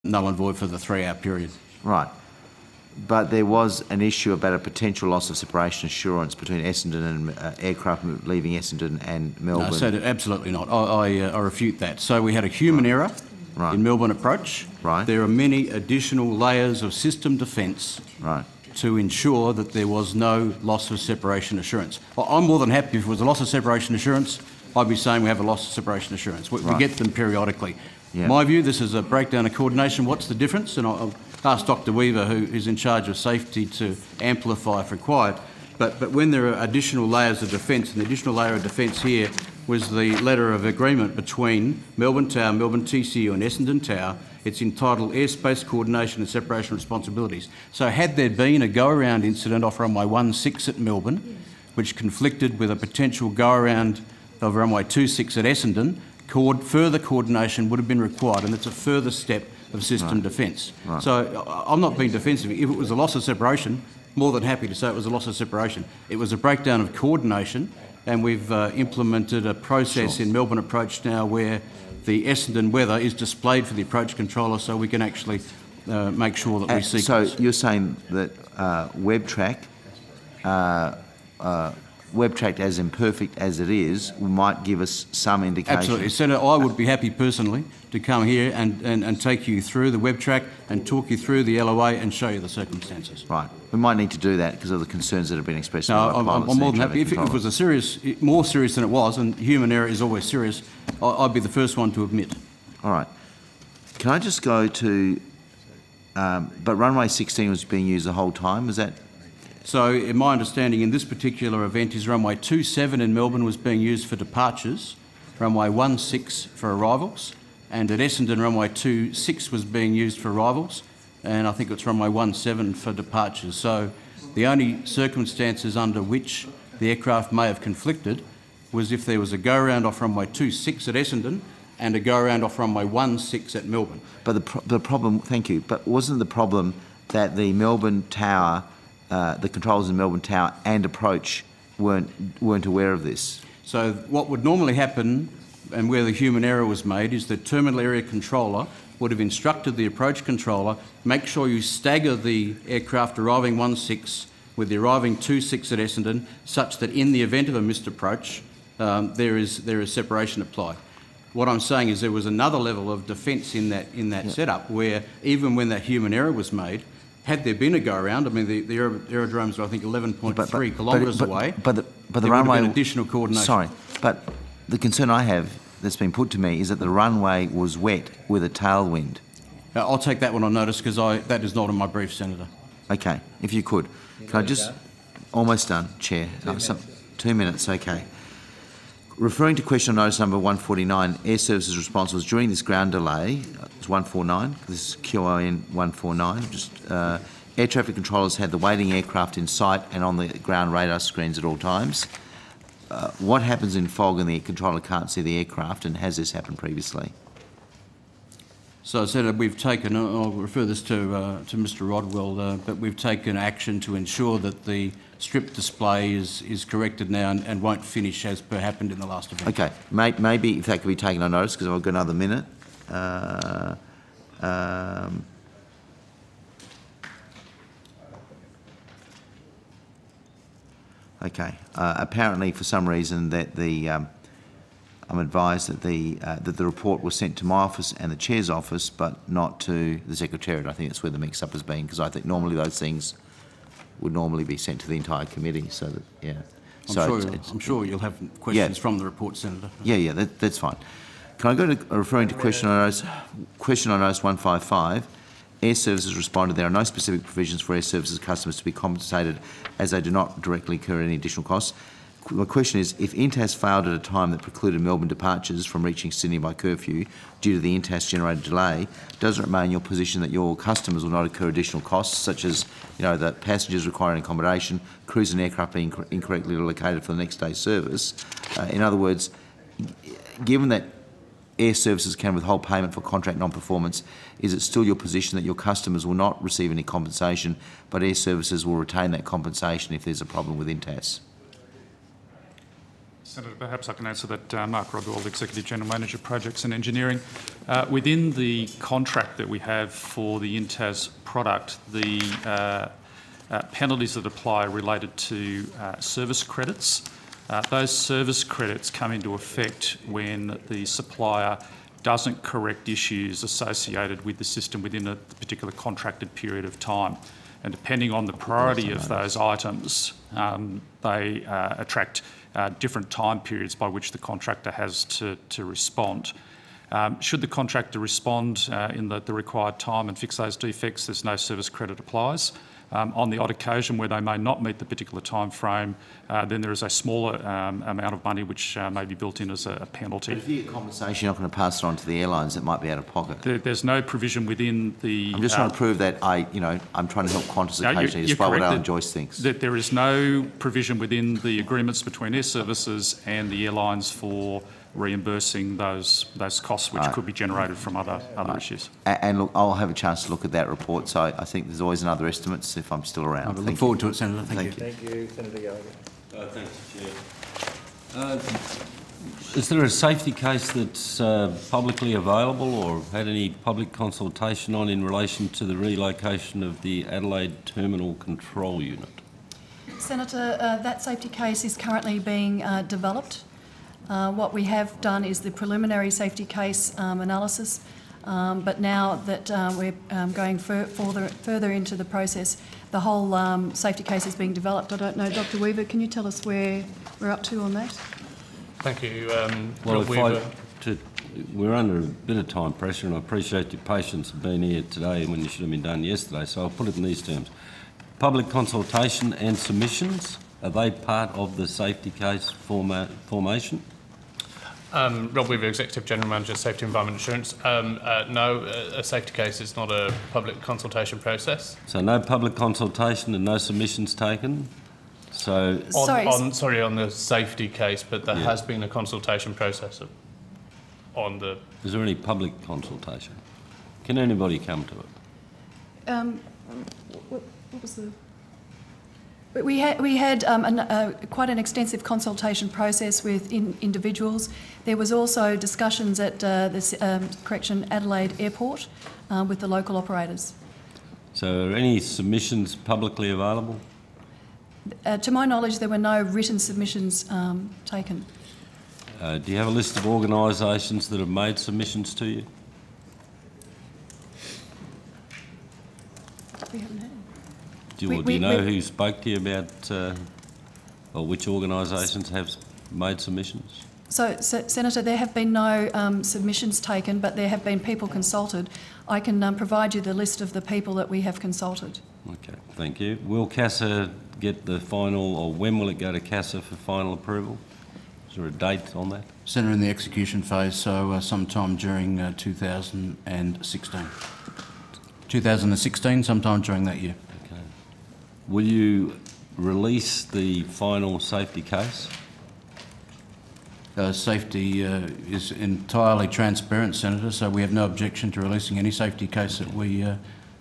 null and void for the 3-hour period. Right. But there was an issue about a potential loss of separation assurance between Essendon and aircraft leaving Essendon and Melbourne. No, so absolutely not. I refute that. So we had a human error in Melbourne approach. Right. There are many additional layers of system defence to ensure that there was no loss of separation assurance. Well, I'm more than happy if it was a loss of separation assurance, I'd be saying we have a loss of separation assurance. We get them periodically. Yeah. My view, this is a breakdown of coordination. What's the difference? And I'll ask Dr Weaver, who is in charge of safety, to amplify if required. But when there are additional layers of defence, and the additional layer of defence here was the letter of agreement between Melbourne Tower, Melbourne TCU and Essendon Tower. It's entitled Airspace Coordination and Separation Responsibilities. So had there been a go-around incident off runway 16 at Melbourne, which conflicted with a potential go-around of runway 26 at Essendon, further coordination would have been required, and it's a further step of system defence. So I'm not being defensive. If it was a loss of separation, more than happy to say it was a loss of separation. It was a breakdown of coordination, and we've implemented a process in Melbourne Approach now where the Essendon weather is displayed for the approach controller, so we can actually make sure that we sequence. So you're saying that WebTrack, as imperfect as it is, might give us some indication? Absolutely. Senator, I would be happy personally to come here and take you through the WebTrack and talk you through the LOA and show you the circumstances. Right. We might need to do that because of the concerns that have been expressed. No, I'm more than happy. If it was more serious than it was, and human error is always serious, I'd be the first one to admit. All right. Can I just go to... but runway 16 was being used the whole time, is that... So, in my understanding, in this particular event, is runway 27 in Melbourne was being used for departures, runway 16 for arrivals, and at Essendon, runway 26 was being used for arrivals, and I think it's runway 17 for departures. So, the only circumstances under which the aircraft may have conflicted was if there was a go-around off runway 26 at Essendon and a go-around off runway 16 at Melbourne. But the problem, thank you, but wasn't the problem that the Melbourne Tower, the controllers in Melbourne Tower and approach weren't aware of this? So what would normally happen, and where the human error was made, is the terminal area controller would have instructed the approach controller, make sure you stagger the aircraft arriving 16 with the arriving 26 at Essendon, such that in the event of a missed approach, there is separation applied. What I'm saying is there was another level of defence in that setup where even when that human error was made, had there been a go-around, I mean, the aerodromes are, I think, 11.3 kilometres away, but the there runway... would have been additional coordination. Sorry, but the concern I have that's been put to me is that the runway was wet with a tailwind. I'll take that one on notice because that is not in my brief, Senator. Okay, if you could. Can I just... Almost done, Chair. 2 minutes, okay. Referring to question on notice number 149, Air Services response was during this ground delay, it's 149, this is QON 149, air traffic controllers had the waiting aircraft in sight and on the ground radar screens at all times. What happens in fog and the controller can't see the aircraft, and has this happened previously? So, Senator, we've taken, I'll refer this to Mr Rodwell, but we've taken action to ensure that the strip display is corrected now and won't finish as per happened in the last event. Okay, maybe if that could be taken on notice, because I've got another minute. Okay, apparently for some reason that I'm advised that the report was sent to my office and the Chair's office, but not to the Secretariat. I think that's where the mix-up has been, because I think normally those things would normally be sent to the entire committee. So that, yeah. I'm sure you'll have questions from the report, Senator. Yeah, that's fine. Can I go to referring to question on notice 155? Air Services responded there are no specific provisions for Air Services customers to be compensated as they do not directly incur any additional costs. My question is, if INTAS failed at a time that precluded Melbourne departures from reaching Sydney by curfew due to the INTAS-generated delay, does it remain your position that your customers will not incur additional costs, such as, the passengers requiring accommodation, crews and aircraft being incorrectly located for the next day's service? In other words, given that Air Services can withhold payment for contract non-performance, is it still your position that your customers will not receive any compensation, but Air Services will retain that compensation if there's a problem with INTAS? Senator, perhaps I can answer that. Mark Rodwell, Executive General Manager, Projects and Engineering. Within the contract that we have for the INTAS product, the penalties that apply are related to service credits. Those service credits come into effect when the supplier doesn't correct issues associated with the system within a particular contracted period of time. And depending on the priority of those items, they attract different time periods by which the contractor has to respond. Should the contractor respond in the required time and fix those defects, there's no service credit applies. On the odd occasion where they may not meet the particular time frame, then there is a smaller amount of money which may be built in as a penalty. But if you get compensation, you're not going to pass it on to the airlines that might be out of pocket. There's no provision within the... I'm just trying to prove that I'm trying to help Qantas occasionally, despite what Alan Joyce thinks. That there is no provision within the agreements between Air Services and the airlines for reimbursing those costs which could be generated from other issues. And look, I'll have a chance to look at that report, so I think there's always another estimates if I'm still around. I look forward to it, Senator. Thank you. Thank you, Senator Gallagher. Thank you, Chair. Is there a safety case that's publicly available or had any public consultation on in relation to the relocation of the Adelaide Terminal Control Unit? Senator, that safety case is currently being developed. What we have done is the preliminary safety case analysis, but now that we're going further into the process, the whole safety case is being developed. I don't know, Dr Weaver, can you tell us where we're up to on that? Thank you. Well, we're under a bit of time pressure, and I appreciate your patience of being here today when you should have been done yesterday, so I'll put it in these terms. Public consultation and submissions, are they part of the safety case formation? Rob Weaver, Executive General Manager, Safety Environment Insurance. No, a safety case is not a public consultation process. So no public consultation and no submissions taken? So on the safety case, but there has been a consultation process on the... Is there any public consultation? Can anybody come to it? What was the... We had quite an extensive consultation process with individuals. There was also discussions at Adelaide Airport with the local operators. So are any submissions publicly available? To my knowledge, there were no written submissions taken. Do you have a list of organisations that have made submissions to you? We haven't had. Do you know who spoke to you about, or which organisations have made submissions? So, Senator, there have been no submissions taken, but there have been people consulted. I can provide you the list of the people that we have consulted. Okay, thank you. Will CASA get the final, or when will it go to CASA for final approval? Is there a date on that? Senator, in the execution phase, so sometime during 2016. 2016, sometime during that year. Okay. Will you release the final safety case? Safety is entirely transparent, Senator, so we have no objection to releasing any safety case that we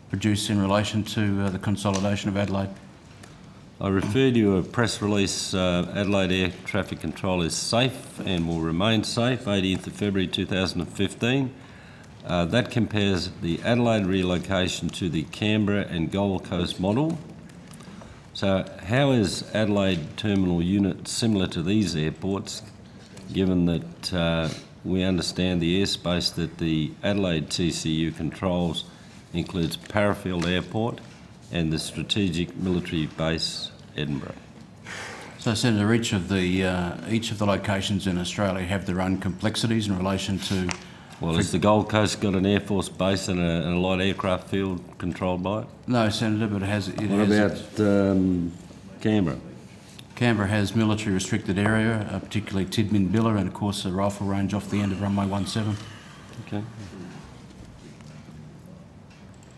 produce in relation to the consolidation of Adelaide. I refer to a press release, Adelaide Air Traffic Control is safe and will remain safe, 18th of February 2015. That compares the Adelaide relocation to the Canberra and Gold Coast model. So how is Adelaide Terminal Unit similar to these airports, given that we understand the airspace that the Adelaide TCU controls includes Parafield Airport and the Strategic Military Base, Edinburgh? So, Senator, each of the locations in Australia have their own complexities in relation to... Well, has the Gold Coast got an Air Force base and a light aircraft field controlled by it? No, Senator, but it has... What about Canberra? Canberra has military restricted area, particularly Tidmin-Billa, and of course a rifle range off the end of runway 17. Okay.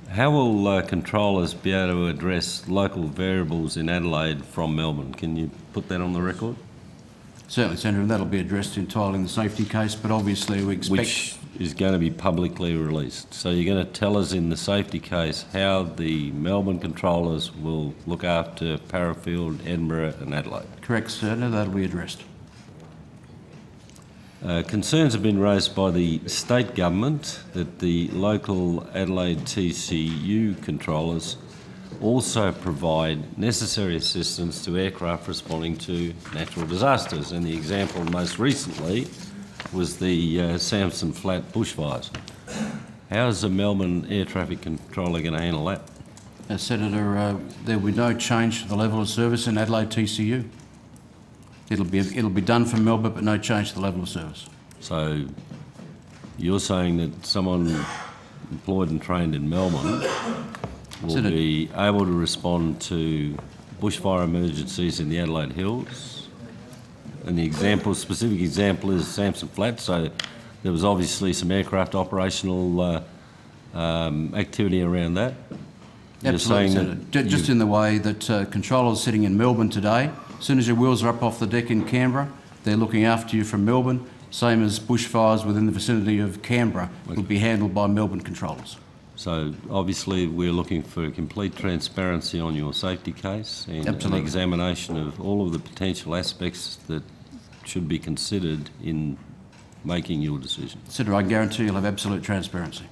How will controllers be able to address local variables in Adelaide from Melbourne? Can you put that on the record? Certainly, Senator, and that'll be addressed entirely in the safety case, but obviously we expect... Which is going to be publicly released. So you're going to tell us in the safety case how the Melbourne controllers will look after Parafield, Edinburgh and Adelaide? Correct, Senator, that'll be addressed. Concerns have been raised by the state government that the local Adelaide TCU controllers also provide necessary assistance to aircraft responding to natural disasters. And the example most recently was the Samson Flat bushfires. How is the Melbourne Air Traffic Controller going to handle that? Senator, there will be no change to the level of service in Adelaide TCU. It'll be done from Melbourne, but no change to the level of service. So you're saying that someone employed and trained in Melbourne will be able to respond to bushfire emergencies in the Adelaide Hills? And the specific example is Samson Flat, so there was obviously some aircraft operational activity around that. Absolutely, Senator. Just in the way that controllers sitting in Melbourne today, as soon as your wheels are up off the deck in Canberra, they're looking after you from Melbourne, same as bushfires within the vicinity of Canberra will be handled by Melbourne controllers. So obviously we're looking for complete transparency on your safety case and an examination of all of the potential aspects that should be considered in making your decision. Senator, I guarantee you'll have absolute transparency.